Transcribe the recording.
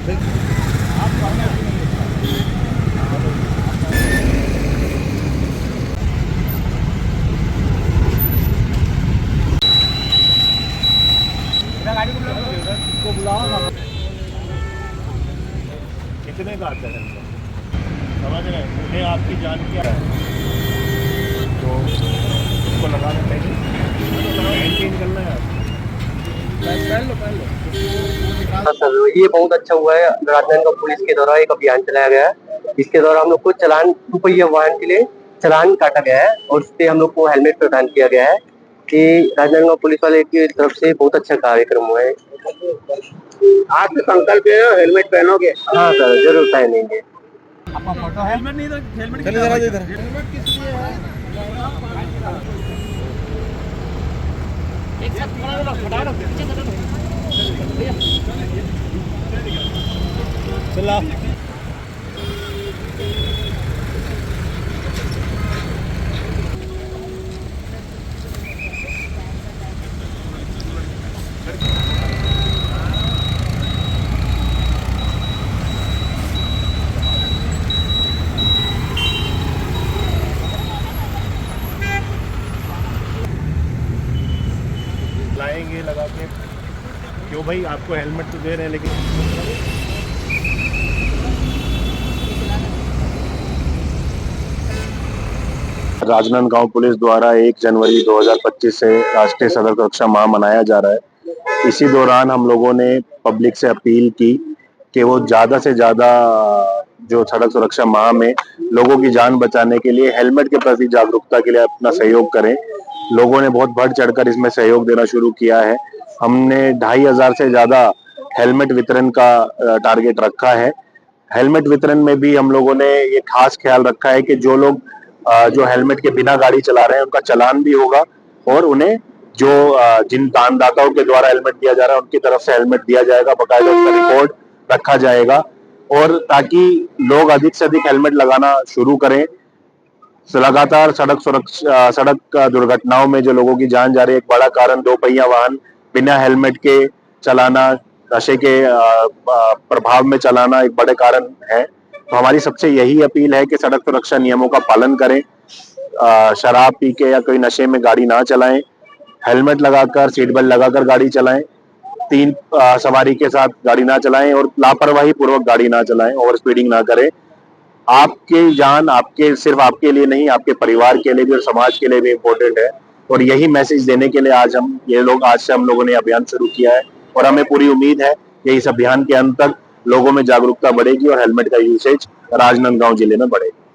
कितने का आता है समझ रहे हैं? मुझे आपकी जान क्या है तो उसको लगाना चाहिए, मेंटेन करना है। हाँ सर, ये बहुत अच्छा हुआ है। राजनांदगांव पुलिस के द्वारा एक अभियान चलाया गया है। इसके द्वारा हम लोग को चालान, दुपहिया वाहन के लिए चालान काटा गया है और उससे हम लोग को हेलमेट प्रदान किया गया है। कि राजनांदगांव पुलिस वाले की तरफ से बहुत अच्छा कार्यक्रम हुआ है। आपके संकल्प है हेलमेट पहनोगे? हाँ सर, जरूर पहनेंगे। आपका फोटो है? हेलमेट नहीं, हेलमेट चलिए जरा इधर। हेलमेट किस लिए है? एक साथ खड़ा रहो, खड़ा रहो, पीछे खड़ा रहो। चला लाएंगे लगा के। क्यों भाई, आपको हेलमेट तो दे रहे हैं लेकिन राजनांदगांव पुलिस द्वारा 1 जनवरी 2025 से राष्ट्रीय सड़क सुरक्षा माह मनाया जा रहा है। इसी दौरान हम लोगों ने पब्लिक से अपील की कि वो ज़्यादा से ज़्यादा जो सड़क सुरक्षा माह में लोगों की जान बचाने के लिए हेलमेट के प्रति जागरूकता के लिए अपना सहयोग करें। लोगों ने बहुत बढ़ चढ़कर इसमें सहयोग देना शुरू किया है। हमने 2500 से ज़्यादा हेलमेट वितरण का टारगेट रखा है। हेलमेट वितरण में भी हम लोगों ने ये खास ख्याल रखा है कि जो लोग जो हेलमेट के बिना गाड़ी चला रहे हैं उनका चालान भी होगा और उन्हें जो जिन दानदाताओं के द्वारा हेलमेट दिया जा रहा है उनकी तरफ से हेलमेट दिया जाएगा, बाकायदा उसका रिकॉर्ड रखा जाएगा और ताकि लोग अधिक से अधिक हेलमेट लगाना शुरू करें। लगातार सड़क दुर्घटनाओं में जो लोगों की जान जा रही है, एक बड़ा कारण दोपहिया वाहन बिना हेलमेट के चलाना, नशे के प्रभाव में चलाना एक बड़े कारण है। तो हमारी सबसे यही अपील है कि सड़क सुरक्षा नियमों का पालन करें, शराब पी के या कोई नशे में गाड़ी ना चलाएं, हेलमेट लगाकर, सीट बेल्ट लगाकर गाड़ी चलाएं, 3 सवारी के साथ गाड़ी ना चलाएं और लापरवाही पूर्वक गाड़ी ना चलाएं, ओवर स्पीडिंग ना करें। आपकी जान आपके सिर्फ आपके लिए नहीं, आपके परिवार के लिए भी और समाज के लिए भी इम्पोर्टेंट है और यही मैसेज देने के लिए आज से हम लोगों ने अभियान शुरू किया है और हमें पूरी उम्मीद है कि इस अभियान के अंत तक लोगों में जागरूकता बढ़ेगी और हेलमेट का यूसेज राजनांदगांव जिले में बढ़ेगा।